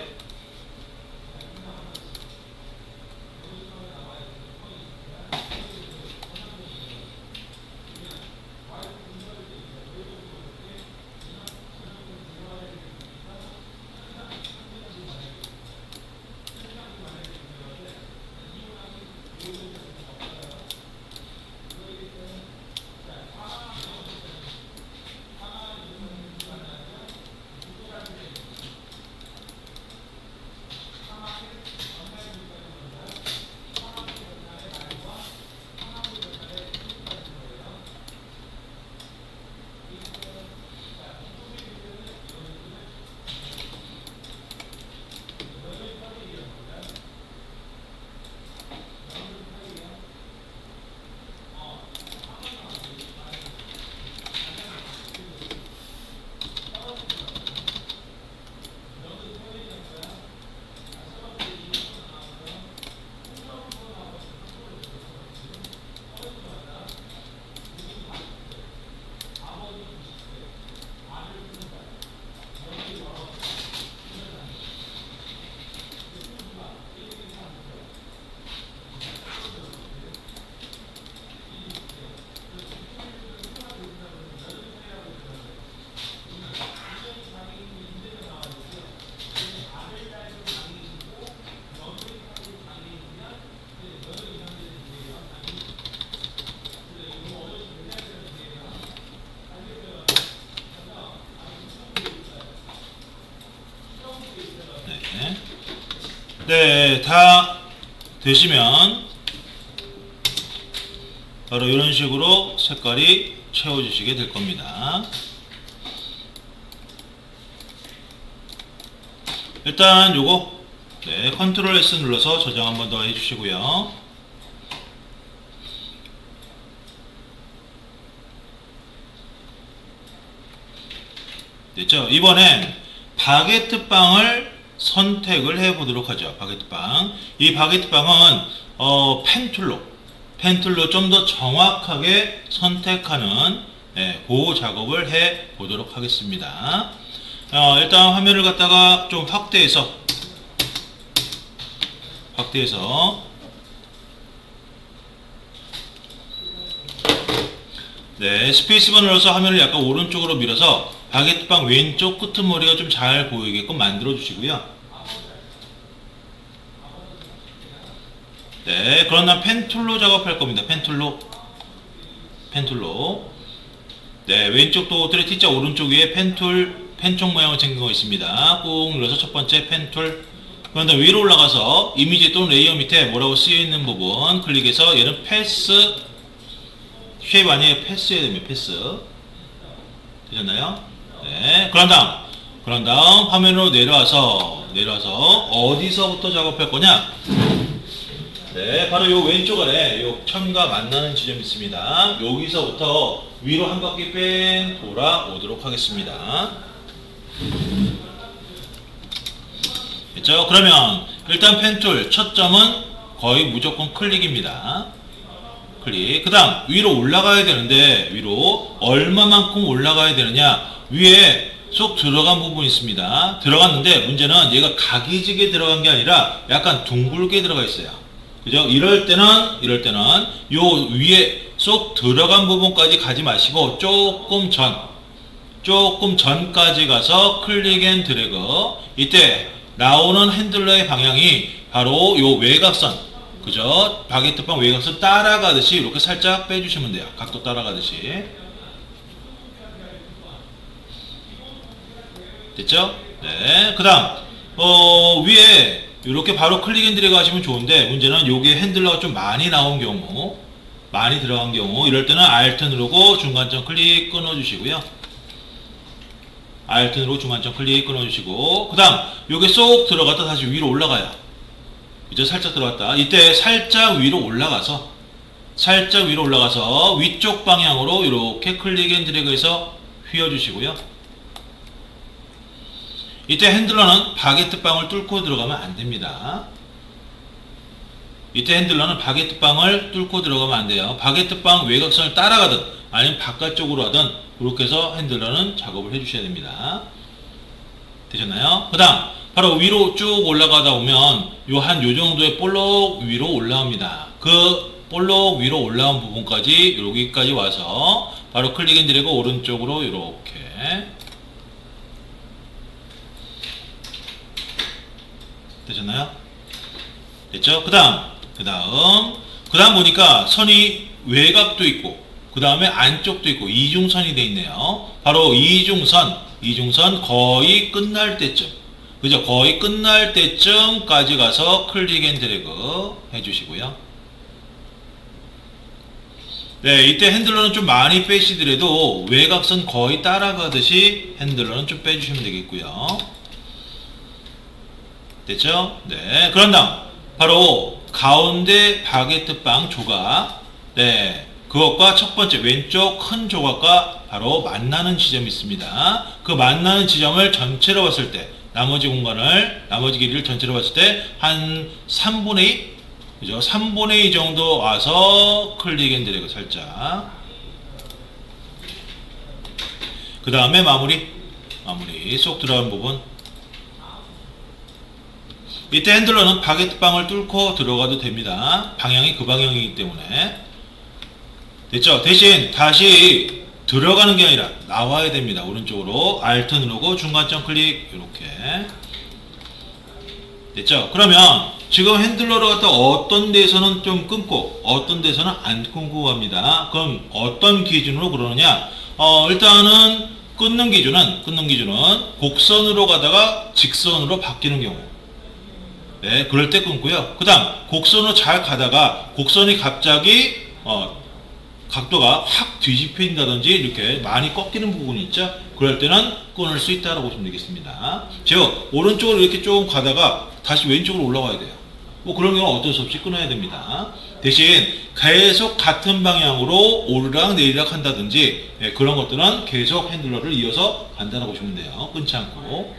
Speaker 1: 네, 다 되시면 바로 이런 식으로 색깔이 채워지시게 될 겁니다. 일단 요거 네, 컨트롤 S 눌러서 저장 한번 더 해주시고요. 됐죠? 이번엔 바게트 빵을 선택을 해 보도록 하죠. 바게트빵. 이 바게트빵은 펜툴로 좀 더 정확하게 선택하는 그 작업을 해 보도록 하겠습니다. 일단 화면을 갖다가 좀 확대해서 스페이스바 눌러서 화면을 약간 오른쪽으로 밀어서 바게트빵 왼쪽 끄트머리가 좀 잘 보이게끔 만들어 주시고요. 그런 다음 펜툴로 작업할 겁니다. 펜툴로. 왼쪽도 트레 T자 오른쪽 위에 펜총 모양을 생긴 거 있습니다. 꾹 눌러서 첫 번째 펜툴. 그런 다음 위로 올라가서 이미지 또는 레이어 밑에 뭐라고 쓰여 있는 부분 클릭해서 얘는 패스, 쉐입 아니에요. 패스 해야 됩니다. 패스. 되셨나요? 그런 다음 화면으로 내려와서 어디서부터 작업할 거냐? 바로 요 왼쪽 아래 요 천과 만나는 지점이 있습니다. 여기서부터 위로 한 바퀴 뺑 돌아오도록 하겠습니다. 됐죠? 그러면 일단 펜툴 첫 점은 거의 무조건 클릭입니다. 클릭. 그 다음 위로 올라가야 되는데 위로 얼마만큼 올라가야 되느냐? 위에 쏙 들어간 부분이 있습니다. 들어갔는데 문제는 얘가 각이지게 들어간 게 아니라 약간 둥글게 들어가 있어요. 그죠? 이럴 때는 요 위에 쏙 들어간 부분까지 가지 마시고 조금 전까지 가서 클릭 앤 드래그. 이때 나오는 핸들러의 방향이 바로 요 외곽선, 그죠? 바게트빵 외곽선 따라가듯이 이렇게 살짝 빼주시면 돼요. 각도 따라가듯이. 됐죠? 그 다음 위에 이렇게 바로 클릭 앤 드래그 하시면 좋은데 문제는 요게 핸들러가 좀 많이 나온 경우, 많이 들어간 경우 이럴 때는 Alt 누르고 중간점 클릭 끊어주시고요. Alt 누르고 중간점 클릭 끊어주시고 그 다음 요게 쏙 들어갔다 다시 위로 올라가요. 이제 살짝 들어갔다. 이때 살짝 위로 올라가서 위쪽 방향으로 이렇게 클릭 앤 드래그해서 휘어주시고요. 이때 핸들러는 바게트빵을 뚫고 들어가면 안됩니다. 이때 핸들러는 바게트빵을 뚫고 들어가면 안돼요. 바게트빵 외곽선을 따라가든 아니면 바깥쪽으로 하든 그렇게 해서 핸들러는 작업을 해주셔야 됩니다. 되셨나요? 그 다음 바로 위로 쭉 올라가다 보면 요 정도의 볼록 위로 올라옵니다. 그 볼록 위로 올라온 부분까지 여기까지 와서 바로 클릭 앤 드래그 오른쪽으로 이렇게 되셨나요? 됐죠? 그 다음 보니까 선이 외곽도 있고 그 다음에 안쪽도 있고 이중선이 되어 있네요. 바로 이중선 거의 끝날 때쯤, 그죠? 거의 끝날 때쯤까지 가서 클릭 앤 드래그 해주시고요. 이때 핸들러는 좀 많이 빼시더라도 외곽선 거의 따라가듯이 핸들러는 좀 빼주시면 되겠고요. 됐죠? 그런 다음 바로 가운데 바게트빵 조각, 그것과 첫 번째 왼쪽 큰 조각과 바로 만나는 지점이 있습니다. 그 만나는 지점을 전체로 봤을 때 나머지 길이를 전체로 봤을 때 한 3분의 2, 그죠? 3분의 2 정도 와서 클릭 앤 드래그 살짝. 그 다음에 마무리 쏙 들어간 부분. 이때 핸들러는 바게트빵을 뚫고 들어가도 됩니다. 방향이 그 방향이기 때문에. 됐죠? 대신 다시 들어가는 게 아니라 나와야 됩니다. 오른쪽으로 Alt 누르고 중간점 클릭 이렇게. 됐죠? 그러면 지금 핸들러를 갖다 어떤 데서는 좀 끊고 어떤 데서는 안 끊고 갑니다. 그럼 어떤 기준으로 그러느냐? 일단은 끊는 기준은 곡선으로 가다가 직선으로 바뀌는 경우. 그럴 때 끊고요. 그 다음 곡선으로 잘 가다가 곡선이 갑자기 각도가 확 뒤집힌다든지 이렇게 많이 꺾이는 부분이 있죠. 그럴 때는 끊을 수 있다고 보시면 되겠습니다. 즉 오른쪽으로 이렇게 조금 가다가 다시 왼쪽으로 올라와야 돼요. 뭐 그런 경우는 어쩔 수 없이 끊어야 됩니다. 대신 계속 같은 방향으로 오르락 내리락 한다든지 그런 것들은 계속 핸들러를 이어서 간다고 보시면 돼요. 끊지 않고.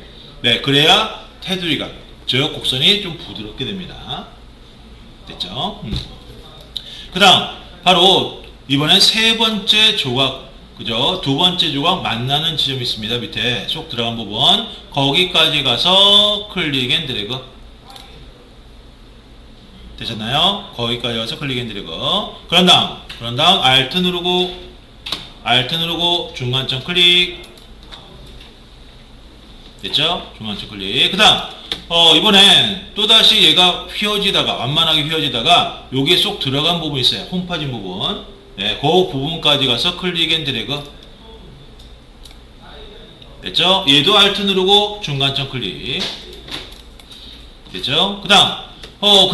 Speaker 1: 그래야 테두리가, 즉 곡선이 좀 부드럽게 됩니다. 됐죠? 그 다음 바로 이번엔 세 번째 조각, 그죠? 두 번째 조각 만나는 지점이 있습니다. 밑에 쏙 들어간 부분, 거기까지 가서 클릭 앤 드래그. 되셨나요? 거기까지 가서 클릭 앤 드래그. 그런 다음 Alt 누르고 중간점 클릭. 됐죠? 중간점 클릭. 그 다음 이번엔 또다시 얘가 휘어지다가, 완만하게 휘어지다가 여기에 쏙 들어간 부분이 있어요. 홈 파진 부분. 네, 그 부분까지 가서 클릭 앤 드래그. 됐죠? 얘도 Alt 누르고 중간점 클릭. 됐죠? 그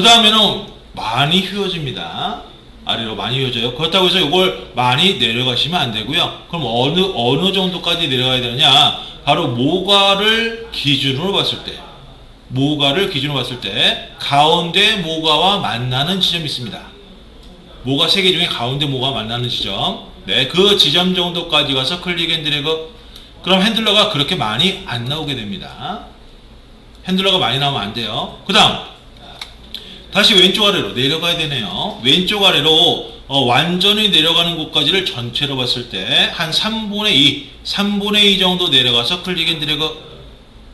Speaker 1: 다음에는 많이 휘어집니다. 아래로 많이 휘어져요. 그렇다고 해서 이걸 많이 내려가시면 안 되고요. 그럼 어느 정도까지 내려가야 되느냐? 바로 모가를 기준으로 봤을 때, 가운데 모가와 만나는 지점이 있습니다. 모가 3개 중에 가운데 모가 만나는 지점. 네, 그 지점 정도까지 가서 클릭 앤 드래그. 그럼 핸들러가 그렇게 많이 안 나오게 됩니다. 핸들러가 많이 나오면 안 돼요. 그 다음, 다시 왼쪽 아래로 내려가야 되네요. 왼쪽 아래로 완전히 내려가는 곳까지를 전체로 봤을 때 한 3분의 2 정도 내려가서 클릭 앤 드래그.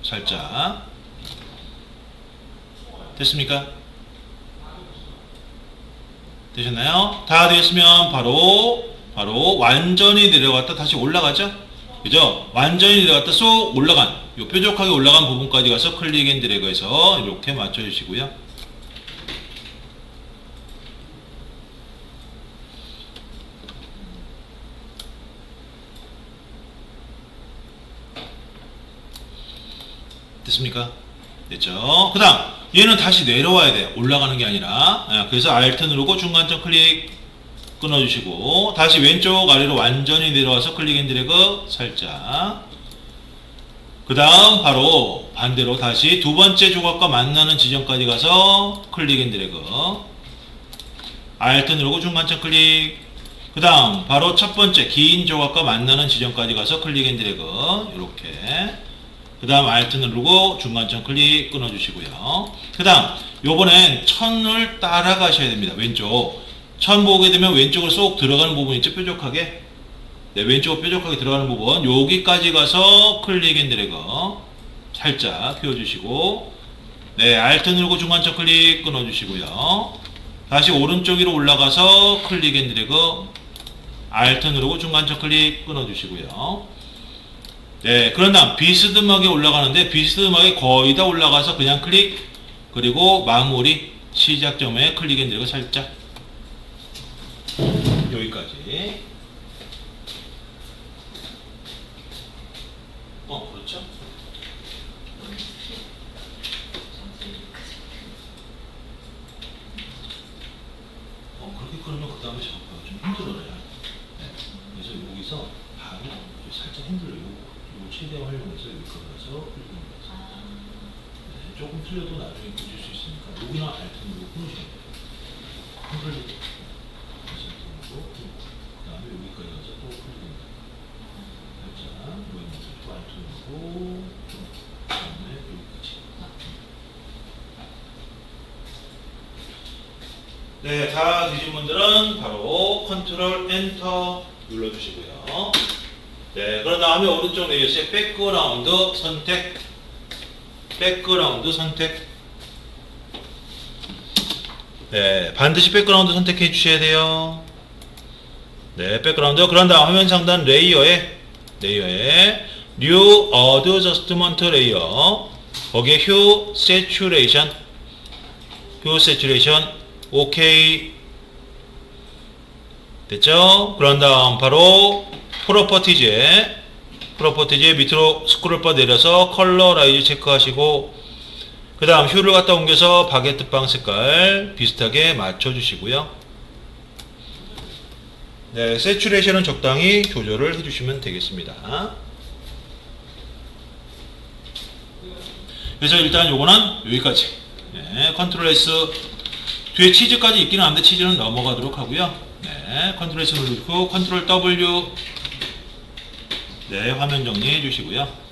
Speaker 1: 살짝. 됐습니까? 되셨나요? 다 되었으면 바로 완전히 내려갔다 다시 올라가죠? 그죠? 완전히 내려갔다 쏙 올라간, 요 뾰족하게 올라간 부분까지 가서 클릭 앤 드래그해서 이렇게 맞춰주시고요. 됐습니까? 됐죠? 그 다음 얘는 다시 내려와야 돼요. 올라가는 게 아니라. 그래서 Alt 누르고 중간점 클릭 끊어주시고 다시 왼쪽 아래로 완전히 내려와서 클릭 앤 드래그 살짝. 그 다음 바로 반대로 다시 두 번째 조각과 만나는 지점까지 가서 클릭 앤 드래그. Alt 누르고 중간점 클릭. 그 다음 바로 첫 번째 긴 조각과 만나는 지점까지 가서 클릭 앤 드래그. 이렇게. 그 다음 Alt 누르고 중간점 클릭 끊어주시고요. 그 다음 요번엔 천을 따라가셔야 됩니다. 왼쪽 천 보게 되면 왼쪽으로 쏙 들어가는 부분 있죠? 뾰족하게. 네, 왼쪽으로 뾰족하게 들어가는 부분 여기까지 가서 클릭 앤 드래그 살짝 휘어주시고, 네, Alt 누르고 중간점 클릭 끊어주시고요. 다시 오른쪽 위로 올라가서 클릭 앤 드래그 Alt 누르고 중간점 클릭 끊어주시고요. 네, 그런 다음 비스듬하게 올라가는데 비스듬하게 거의 다 올라가서 그냥 클릭, 그리고 마무리 시작점에 클릭 앤 드래그 살짝 여기까지. 그렇죠. 그렇게 그러면 그 다음에 잡아요. 좀 힘들어요. 네. 그래서 여기서 바로 살짝 힘들어요. 요 최대 활용해서 여기까지 가서 클릭합니다. 네, 조금 틀려도 나중에 보실 수 있으니까 여기나 Alt 누르고 끊으셔야 돼요. 컨트롤 그 다음에 여기까지 가서 또 클릭합니다. 살짝 모양부터 Alt 누르고 그 다음에 여기까지. 네, 다 되신 분들은 바로 컨트롤 엔터 눌러주시고요. 네, 그런 다음에 오른쪽 내려서 백그라운드 선택. 네, 반드시 백그라운드 선택해 주셔야 돼요. 네, 백그라운드. 그런 다음 화면 상단 레이어에 New Adjustment Layer, 거기에 Hue Saturation 오케이. 됐죠? 그런 다음 바로 프로퍼티즈에 밑으로 스크롤바 내려서 컬러 라이즈 체크하시고, 그 다음 휴를 갖다 옮겨서 바게트빵 색깔 비슷하게 맞춰주시고요. 네, 세츄레이션은 적당히 조절을 해주시면 되겠습니다. 그래서 일단 요거는 여기까지. 네, 컨트롤 S. 뒤에 치즈까지 있기는 한데 치즈는 넘어가도록 하고요. 네, 컨트롤 S 누르고 컨트롤 W. 네, 화면 정리해 주시고요.